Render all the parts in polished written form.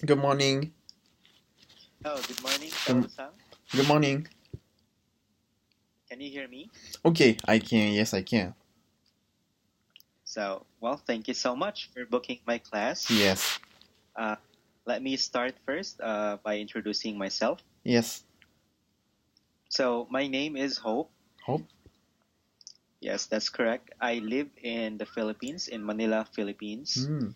Good morning. Oh, good morning, Good, Kaoru-san. good morning. Can you hear me? Okay, I can. Yes, I can. Thank you so much for booking my class. Yes. Uh, Let me start first by introducing myself. Yes. So, my name is Hope. Hope. Yes, that's correct. I live in the Philippines, in Manila, Philippines. Hmm.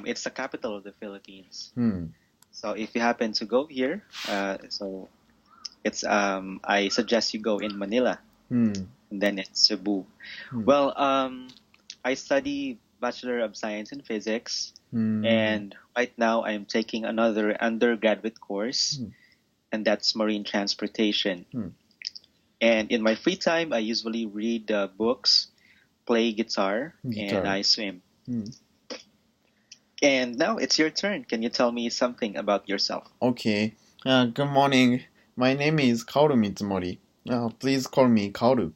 It's the capital of the Philippines. Hmm. So, if you happen to go here, I suggest you go in Manila, Hmm. and then it's Cebu. Hmm. Well, I study Bachelor of Science in Physics, Hmm. and right now I'm taking another undergraduate course, Hmm. and that's marine transportation. Hmm. And in my free time, I usually read books, play guitar, and Guitar. I swim. Hmm. And now it's your turn. Can you tell me something about yourself? Okay. Good morning. My name is Kaoru Mitsumori. Please call me Kaoru.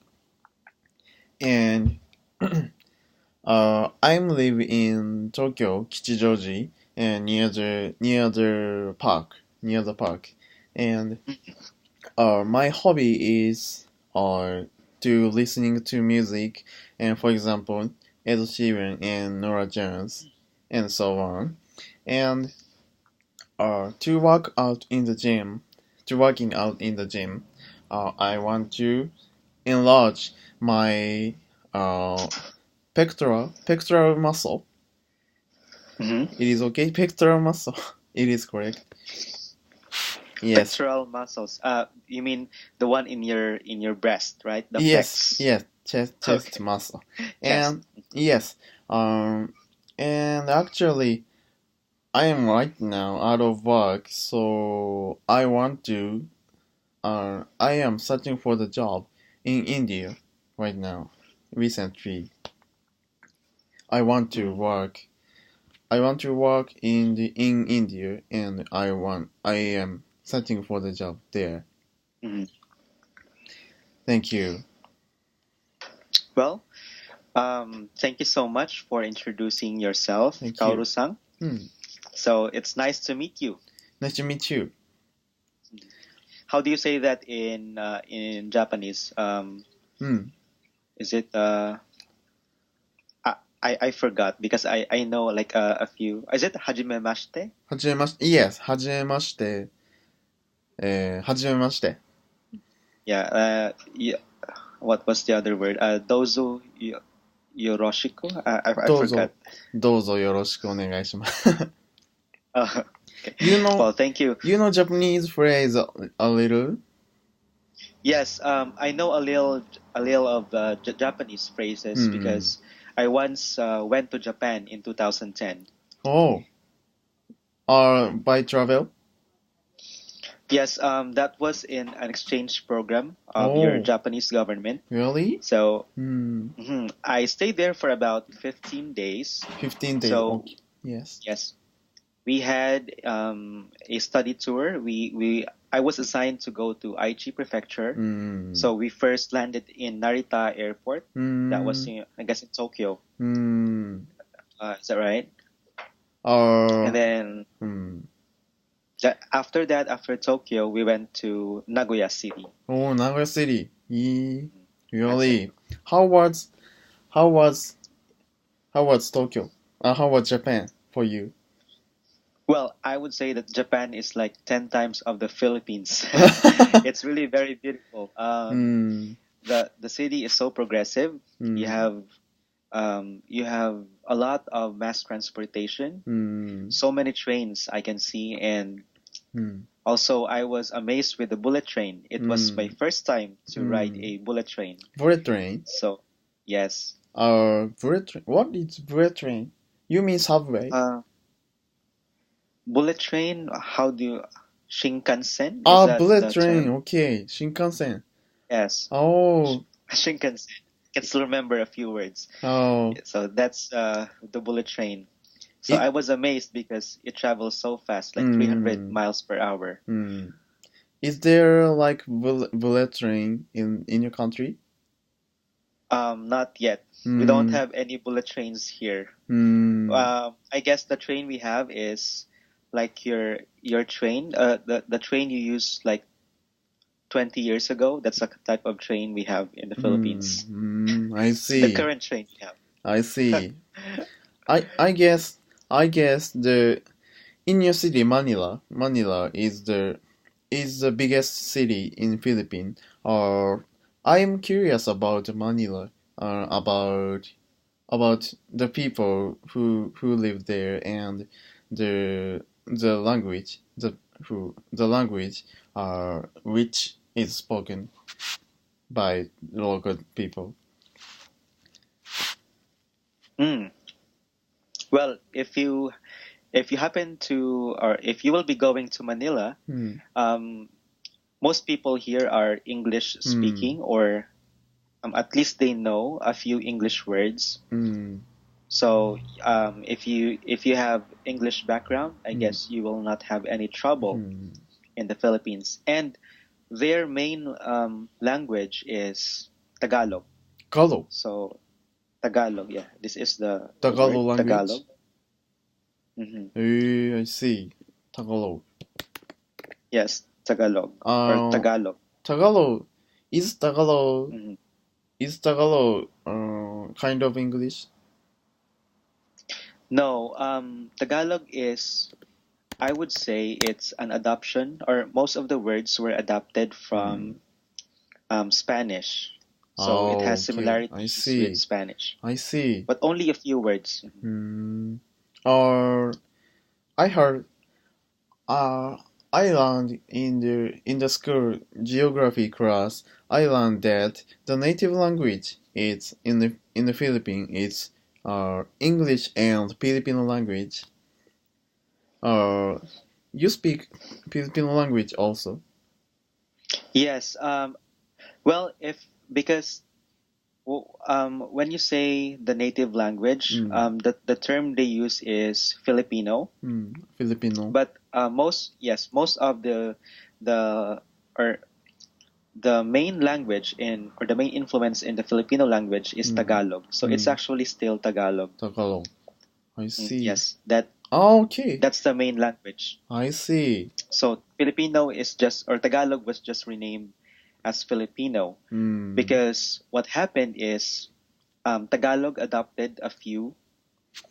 And I'm live in Tokyo, Kichijoji, and near the park. And my hobby is to listening to music, and for example, Ed Sheeran and Nora Jones, and so on. And to work out in the gym, to working out in the gym, I want to enlarge my uh, pectoral muscle. Mm-hmm. It is okay, pectoral muscle. It is correct. Yes, Pectoral muscles. You mean the one in your breast, right? The yes, pecs. yes. Chest Okay. muscle, Chest. and yes, and actually, I am right now out of work, so I want to. I am searching for the job in India right now. Recently, I want to Mm-hmm. work. I want to work in India, and I am searching for the job there. Mm-hmm. Thank you. Well, thank you so much for introducing yourself, Thank you. Kaoru-san. Hmm. So it's nice to meet you. Nice to meet you. How do you say that in Japanese? Hmm. Is it I forgot because I know like a few. Is it hajimemashite? はじめまして。Yes, はじめまして。はじめまして。Yeah. Yeah. What was the other word? Dozo yoroshiku. I どうぞ、forgot. どうぞよろしくお願いします。Okay. you know, Well, thank you. you know Japanese phrase a little? Yes, I know a little of Japanese phrases Hmm. because I once went to Japan in 2010. Oh, by travel? Yes, that was in an exchange program of your Oh, Japanese government. really? So Hmm. I stayed there for about 15 days. 15 days. So Okay. Yes. yes, we had a study tour. We I was assigned to go to Aichi Prefecture. Hmm. So we first landed in Narita Airport. That was Hmm. I guess in Tokyo. Hmm. Is that right? And Uh, then hmm. after that, after Tokyo, we went to Nagoya City. Oh, Nagoya City. That's it. Really? How was how was how was Tokyo? How was Japan for you? Well, I would say that Japan is like 10 times of the Philippines. It's really very beautiful. Hmm. The city is so progressive. You Hmm. have you have a lot of mass transportation, Hmm. so many trains I can see, and Hmm. also I was amazed with the bullet train. It was my Hmm. first time to ride Hmm. a bullet train. Bullet train. So, yes. Bullet train. What is bullet train? You mean subway? Uh, Bullet train, how do you Shinkansen? Is that Bullet the train. term? Okay, Shinkansen. Yes. Oh. Shinkansen. I can still remember a few words. Oh. Yeah, so that's the bullet train. So It. I was amazed because it travels so fast, like 300 Hmm. miles per hour. Hmm. Is there like bullet train in your country? Not yet. We don't Mm, have any bullet trains here. mm, I guess the train we have is like your train, the train you use like 20 years ago. That's a type of train we have in the Philippines. I The see. current train we I have. see. I guess the in your city, Manila is the biggest city in Philippines. Or I am curious about Manila, about the people who live there and the language the language which is spoken by local people. Mm. Well, if you happen to, or if you will be going to Manila, Hmm. um, most people here are English Hmm. speaking, or at least they know a few English words. Hmm. So if you have English background, I Hmm. guess you will not have any trouble Hmm. in the Philippines. And their main language is Tagalog. Tagalog. So Tagalog, yeah, this is the word Tagalog language. Tagalog. Hmm. I see. Tagalog. Yes, Tagalog or Uh, Tagalog. Tagalog is Tagalog Mhm. is Tagalog kind of English. No, Tagalog is, I would say it's an adoption, or most of the words were adapted Hmm. from Spanish. So it Oh, has okay. I similarities with see. Spanish, I see. but only a few words. Hmm. Or I heard uh I learned in the school geography class. I learned that the native language is in the Philippines is English and Filipino language. Uh, you speak Filipino language also. Yes. Well, if because when you say the native language, Mm, the term they use is Filipino. Filipino. But most of the or the main language in, or the main influence in the Filipino language is Mm, Tagalog. So it's mm, actually still Tagalog. Tagalog. I see. Yes, that Oh, okay. that's the main language. I see. So Filipino is just, or Tagalog was just renamed as Filipino Mm, because what happened is Tagalog adopted a few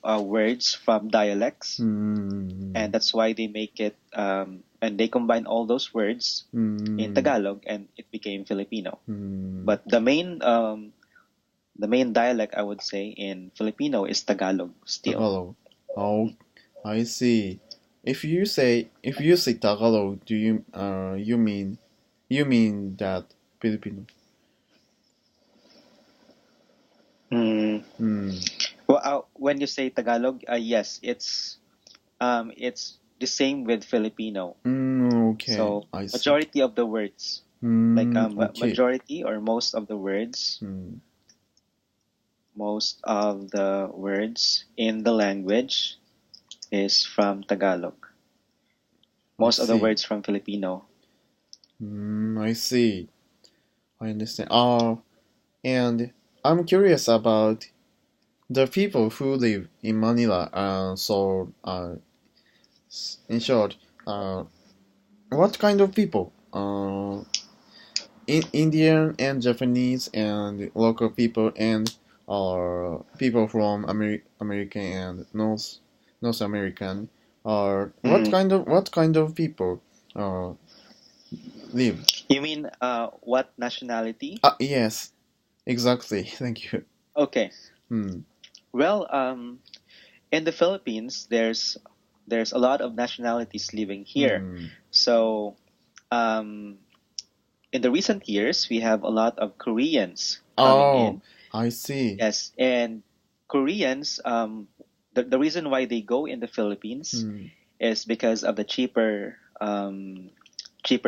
words from dialects, and mm, that's why they make it and they combine all those words in mm, Tagalog, and it became Filipino. mm, But the main dialect, I would say, in Filipino is Tagalog still. Tagalog. Oh, I see. If you say Tagalog, do you mean that Filipino? Mm. Mm, Well, when you say Tagalog, yes, it's the same with Filipino. okay. So I see. majority of the words, like Okay. majority or most of the words, Mm, in the language is from Tagalog. I Most of the see. words from Filipino. I see. I understand. And I'm curious about the people who live in Manila. In short, what kind of people? Indian and Japanese and local people and people from American and North American. Or what Mhm. kind of people uh, live? You mean what nationality? Yes, exactly. Thank you. Okay. Hmm. Well, in the Philippines, there's a lot of nationalities living here. Hmm. So, um, in the recent years, we have a lot of Koreans coming Oh, in. I see. Yes, and Koreans, the reason why they go in the Philippines Hmm. is because of the cheaper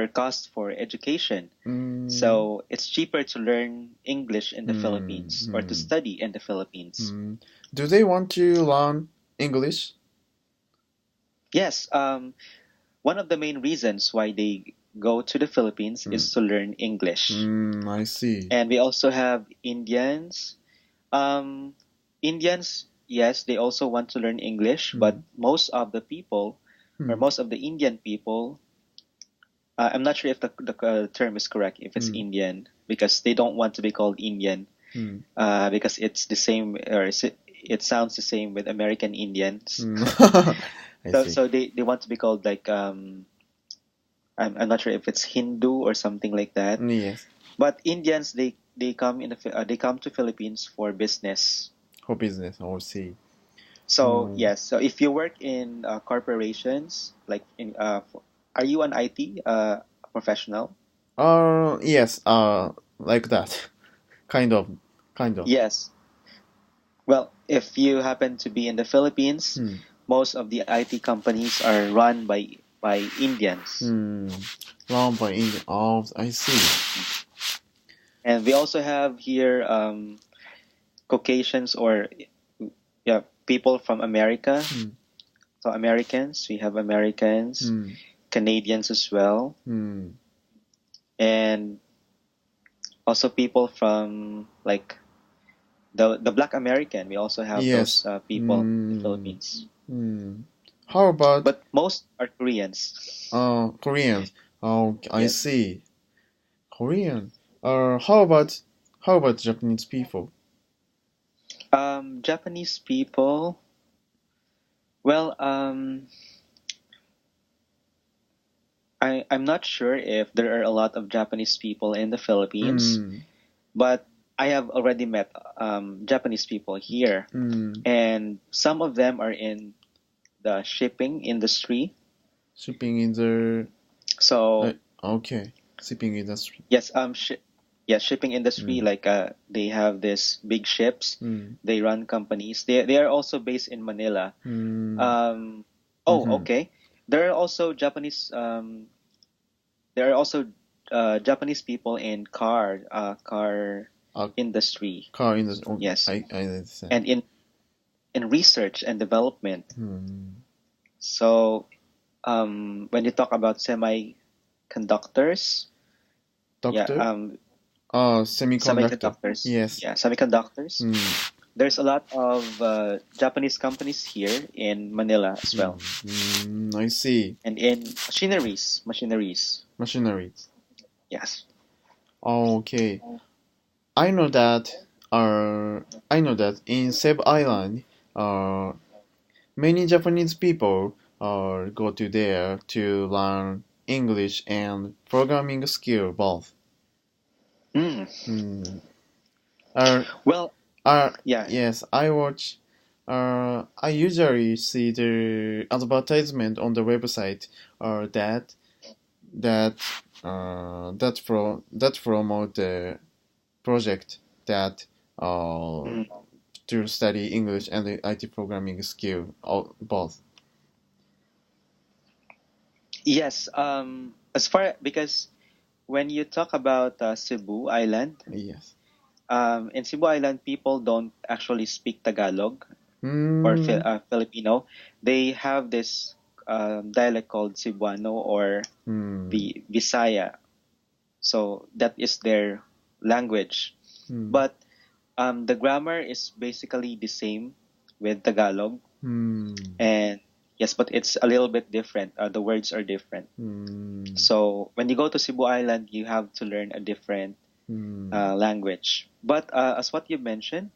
cost for education. Hmm. So it's cheaper to learn English in the Hmm. Philippines, or to Hmm. study in the Philippines. Hmm. Do they want to learn English? Yes, one of the main reasons why they go to the Philippines Hmm. is to learn English. I see. And we also have Indians, Um, Indians, yes, they also want to learn English, but Mm. most of the people, or Mm. most of the Indian people, I'm not sure if the term is correct, if it's Mm. Indian, because they don't want to be called Indian, Mm. because it's the same, it sounds the same with American Indians. Mm. I So, see. so they want to be called like, I'm not sure if it's Hindu or something like that. Yes, But Indians, they come they come to Philippines for business. for business or see. So Mm. yes, so if you work in corporations, like are you an IT professional? Yes, like that. Kind of, kind of. Yes. Well, if you happen to be in the Philippines, Hmm. most of the IT companies are run by Indians. Hmm. Run by Indian. Oh, I see. And we also have here Caucasians, or yeah, people from America. Hmm. So Americans, we have Americans, Hmm. Canadians as well, Hmm. and also people from like the Black American. We also have Yes. those people in the Hmm. Philippines, Hmm. How about but most are Koreans. Koreans? Oh, I Yes. see. Korean. How about Japanese people? Japanese people. Well, I'm not sure if there are a lot of Japanese people in the Philippines, Hmm. but I have already met Japanese people here, Hmm. and some of them are in the shipping industry. Shipping in the uh, So okay. Shipping industry. yes, yes, shipping industry. Hmm. Like they have this big ships. Hmm. They run companies. They are also based in Manila. Hmm. Um, oh, Mm-hmm. okay. There are also There are also Japanese people in car A industry. car industry. Oh, Yes, I understand. and in research and development. Hmm. So when you talk about semiconductors, yeah, Doctor? Semiconductor. semiconductors, Yes. yeah, semiconductors. Hmm. There's a lot of Japanese companies here in Manila as Hmm. well, Hmm. I see. and in machineries. Machinery. Yes. Okay. I know that. I know that in Seb Island, uh, many Japanese people go to there to learn English and programming skill both. Mm. Hmm. Uh, Well, Uh, yeah. yes, I watch. I usually see the advertisement on the website, that that that promote the project that uh Mm. to study English and the IT programming skill, all, both. Yes. As far because when you talk about Cebu Island, Yes. in Cebu Island, people don't actually speak Tagalog or Hmm. Filipino. They have this dialect called Cebuano or Hmm. Visaya. So that is their language. Hmm. But the grammar is basically the same with Tagalog. Hmm. And yes, but it's a little bit different. The words are different. Hmm. So when you go to Cebu Island, you have to learn a different Hmm. language. But as what you mentioned,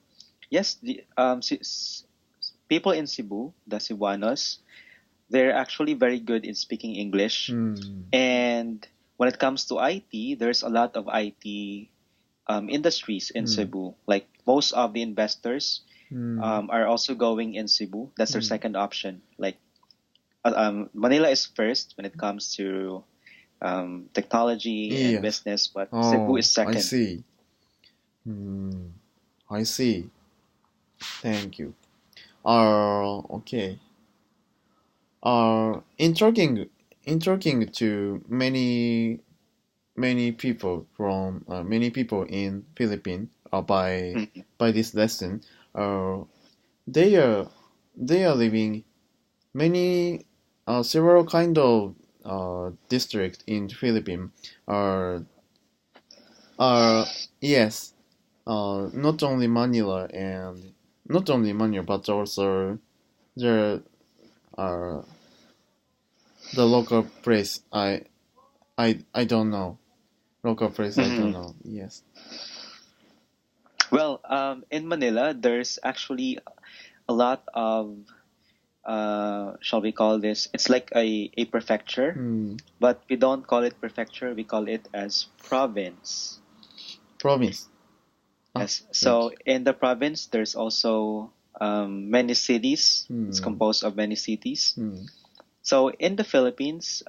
yes, people in Cebu, the Cebuanos, they're actually very good in speaking English. Hmm. And when it comes to IT, there's a lot of IT industries in Hmm. Cebu. Like most of the investors Hmm. are also going in Cebu. That's their Hmm. second option. Like Manila is first when it comes to technology and Yes. business, but Cebu is Oh, I second. see. Hmm. I see. Thank you. Okay. In talking to many people in Philippines, Mhm. by this lesson, uh, they are they are living many several kind of district in Philippines. Are are yes, not only Manila and not only Manila, but also there are the local place. I don't know. Local place I don't Mhm. know. Yes. Well, in Manila, there's actually a lot of shall we call this? It's like a prefecture, Hmm. but we don't call it prefecture. We call it as province. Province. Ah, Yes. So okay. in the province, there's also many cities. It's Hmm. composed of many cities. Hmm. So in the Philippines,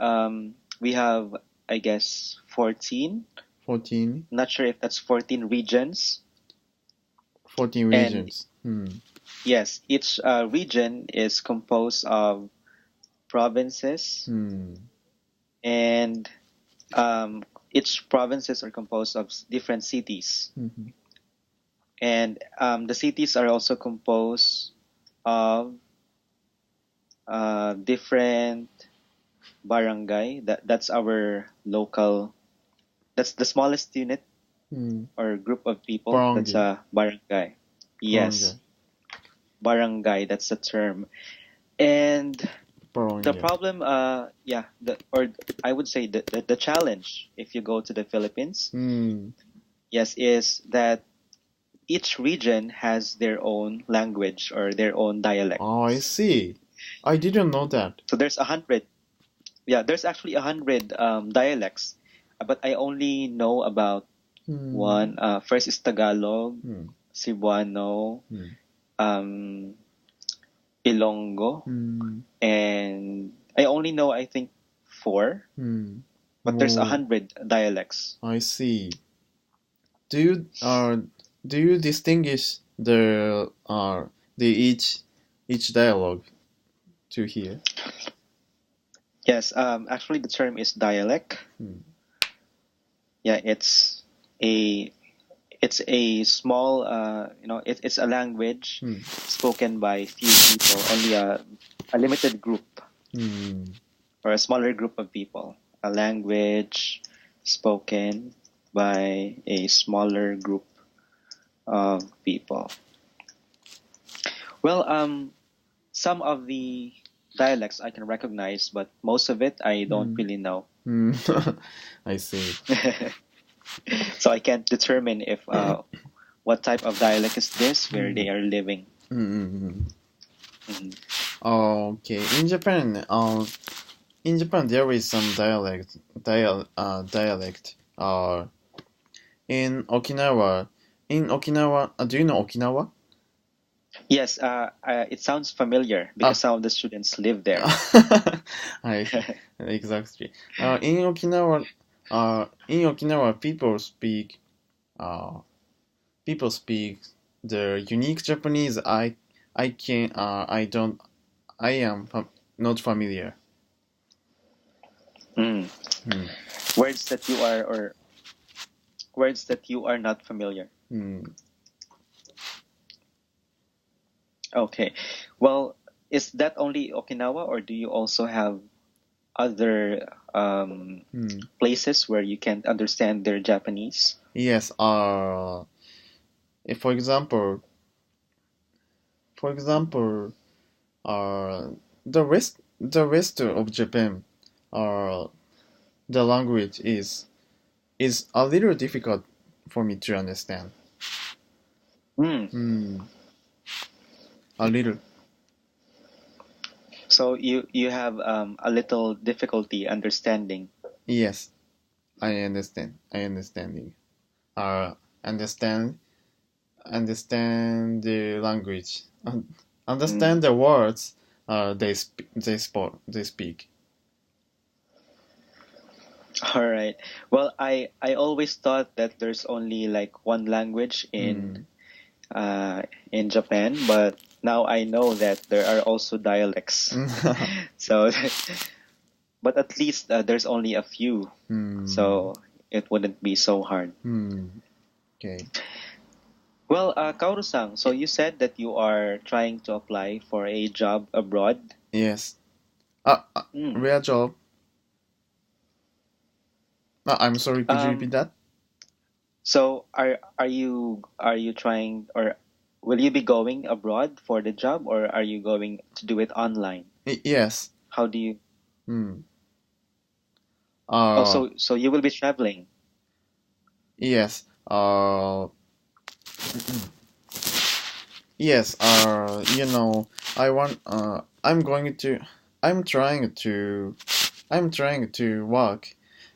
we have, I guess, 14. 14. Not sure if that's 14 regions. 14 And regions. Hmm. yes, each region is composed of provinces, Hmm. and um, each provinces are composed of different cities. Hmm. And the cities are also composed of different barangay. That's our local. That's the smallest unit Hmm. or group of people. That's Barangay. a barangay. Yes, Barangay. barangay. That's the term. And the Barangay. problem, yeah, or I would say the challenge if you go to the Philippines, Hmm. yes, is that each region has their own language or their own dialect. Oh, I see. I didn't know that. So there's 100. Yeah, there's actually 100 dialects, but I only know about Hmm. one. First is Tagalog, Hmm. Cebuano, Hmm. um, Ilonggo, Hmm. and I only know I think four, Hmm. but there's a Oh, 100 dialects. I see. Do you do you distinguish the each dialogue to hear? Yes, actually the term is dialect. Hmm. Yeah, a it's a small it's a language Hmm. spoken by few people, only a limited group Hmm. or a smaller group of people. A language spoken by a smaller group of people. Well, some of the dialects I can recognize, but most of it I don't Hmm. really know. Hmm. I see. So I can't determine if what type of dialect is this where Hmm. they are living. Hmm. Mhm. Okay. In Japan there is some dialect. In Okinawa. In Okinawa, do you know Okinawa? Yes, it sounds familiar because Ah, some of the students live there. I exactly. In Okinawa, uh, people speak the unique Japanese. I can, I don't, I am not familiar. Mm. Hmm. Words that you are or words that you are not familiar. Hmm. Okay. Well, is that only Okinawa or do you also have other Hmm. places where you can understand their Japanese? Yes. For example, for example, uh, the rest of Japan, uh, the language is a little difficult for me to understand. Mm. Hmm, a little. So you have a little difficulty understanding. Yes, I understand. I understanding. Uh, understand understand the language. Mm. Understand the words. They speak. All right. Well, I always thought that there's only like one language Hmm. in Japan, but now I know that there are also dialects. So, but at least there's only a few, Hmm. so it wouldn't be so hard. Hmm. Okay. Well, Kaoru-san, so you said that you are trying to apply for a job abroad. Yes. Mm. Real job. I'm sorry. Could you repeat Um, that? So are you trying, or will you be going abroad for the job, or are you going to do it online? Yes. How do you? Mm. Oh, Uh, so you will be traveling. yes. Yes. I want. I'm trying to. I'm trying to work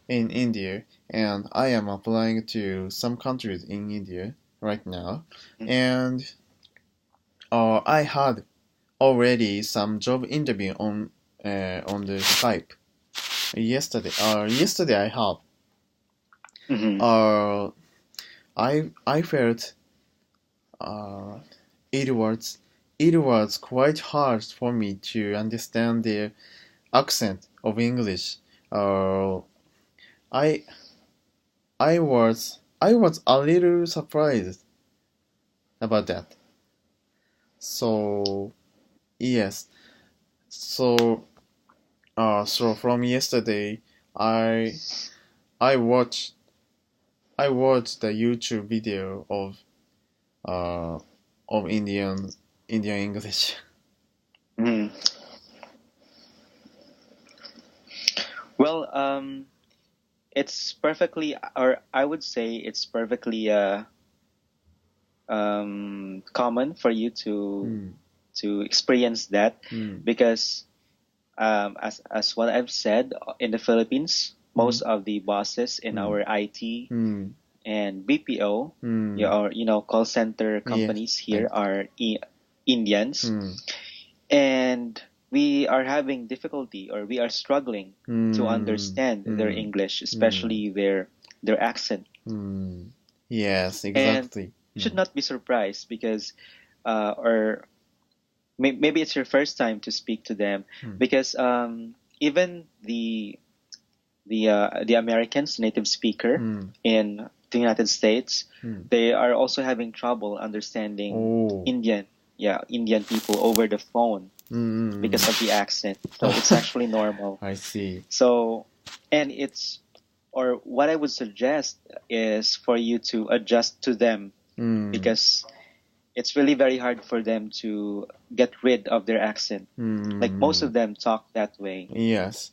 in India, and I am applying to some countries in India right now. Mm. And I had already some job interview on the Skype yesterday. Yesterday I had. Mm-hmm. Uh, I felt uh, it was it was quite hard for me to understand the accent of English. Uh, I I was a little surprised about that. So yes, so so from yesterday, I I watched I watched the YouTube video uh of Indian English. Mm-hmm. Well, it's perfectly, or I would say it's perfectly common for you Hmm. to experience that, Hmm. because as what I've said, in the Philippines, Hmm. most of the bosses in Hmm. our IT Hmm. and BPO, Hmm. or call center Yes. companies here are Indians, Hmm. and we are having difficulty, or we are struggling to Hmm. understand their Hmm. English, Hmm. especially their accent. Hmm. Yes, And exactly. you Hmm. should not be surprised, because or maybe it's your first time to speak to them, Hmm. because even the Americans, native speaker Hmm. in the United States, Hmm. they are also having trouble understanding Oh. Indian people over the phone Hmm. because of the accent. So it's actually normal. I see. So, and or what I would suggest is for you to adjust to them, Hmm. because it's really very hard for them to get rid of their accent. Like most Hmm. of them talk that way. Yes.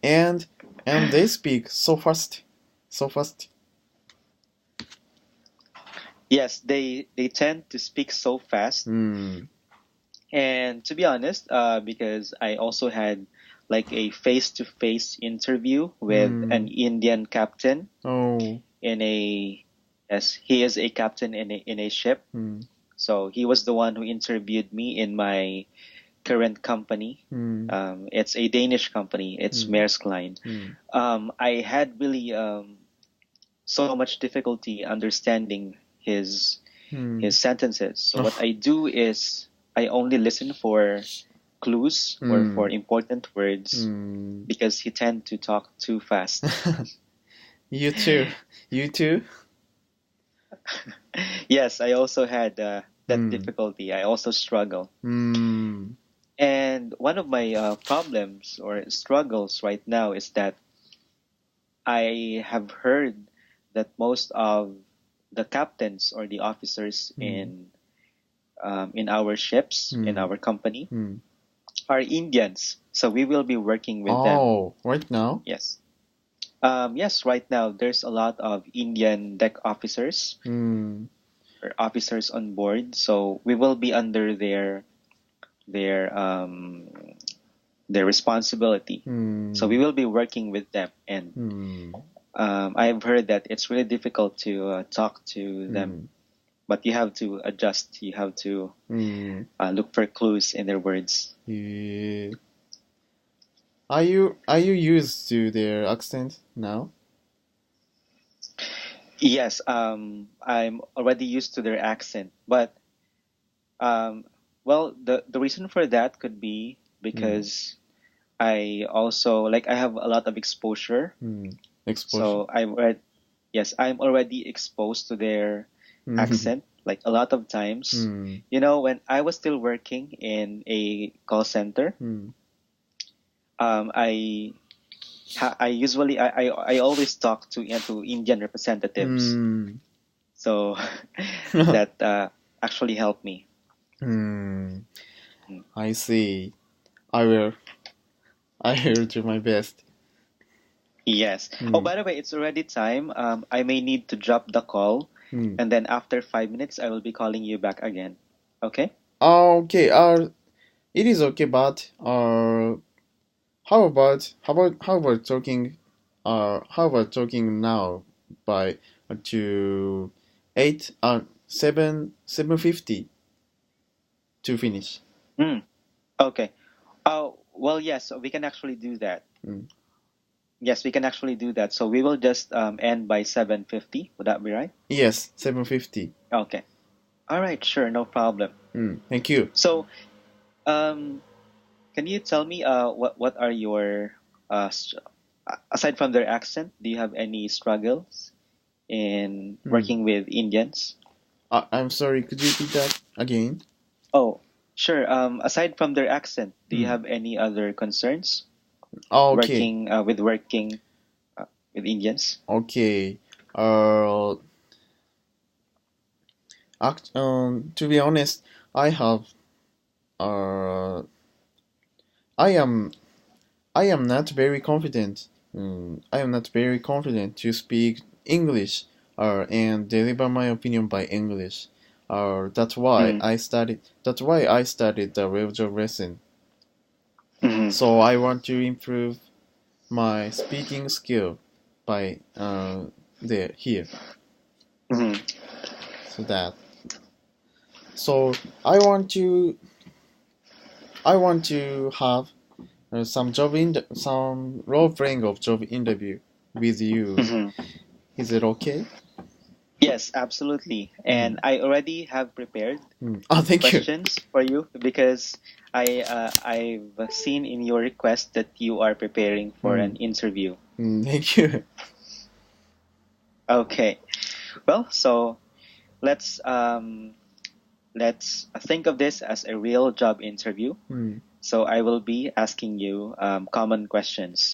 and and they speak so fast, so fast. Yes, they tend to speak so fast. Hmm. And to be honest, because I also had like a face-to-face interview with an Hmm. Indian captain Oh. in a, yes, he is a captain in a ship. Hmm. So he was the one who interviewed me in my current company. Hmm. It's a Danish company. It's Hmm. Maersk Line. Hmm. I had really so much difficulty understanding Hmm. his sentences. So what Oh. I do is I only listen for clues or Hmm. for important words, Hmm. because he tend to talk too fast. You too. You too. Yes, I also had that Hmm. difficulty. I also struggle. Hmm. And one of my problems or struggles right now is that I have heard that most of the captains or the officers Hmm. in our ships, in Hmm. our company, Hmm. are Indians. So we will be working with them. Oh, right now? Yes. Yes, right now there's a lot of Indian deck officers Hmm. or officers on board. So we will be under their um, their responsibility. So we Hmm. will be working with them, and Hmm. I've heard that it's really difficult to talk to them, Hmm. but you have to adjust. You have to Hmm. look for clues in their words. Yeah. Are you used to their accent now? Yes, I'm already used to their accent, but um, well, the reason for that could be Hmm. because I also, like, I have a lot of exposure. Hmm. Exposure. So yes, I'm already exposed to their Hmm. accent, like a lot of times. Hmm. When I was still working in a call center, Hmm. I I usually I always talk to Indian representatives, Hmm. so that actually helped me. Hmm. Mm. I see. I will. I will do my best. Yes. Oh, Hmm. by the way, it's already time. I may need to drop the call, Hmm. and then after 5 minutes, I will be calling you back again. Okay? Okay. It is okay, but how about talking? How about talking now by to 7:50 to finish. Mm, okay. Oh, well, yes, we can actually do that. Mm. Yes, we can actually do that. So we will just end by 7:50. Would that be right? Yes, 7:50. Okay. All right, sure, no problem. Thank you. So, um, can you tell me what are your aside from their accent, do you have any struggles in Mm. working with Indians? I'm sorry, could you repeat that again? Oh, sure. Aside from their accent, do you Mm. have any other concerns Okay, working with Indians? okay. Uh, to be honest, I have uh, I am I am not very confident. I am not very confident to speak English and deliver my opinion by English. Mm, That's why I studied the real job lesson. mm, So I want to improve my speaking skill by there here. mm. So that so I want to I want to have some role playing of job interview with you. Hmm. Is it okay? Yes, absolutely. Mm. And I already have prepared Oh, thank you. questions for you because I've seen in your request that you are preparing for an Mm. interview. Thank you. Okay. Well, so let's let's think of this as a real job interview. Mm. So I will be asking you common questions.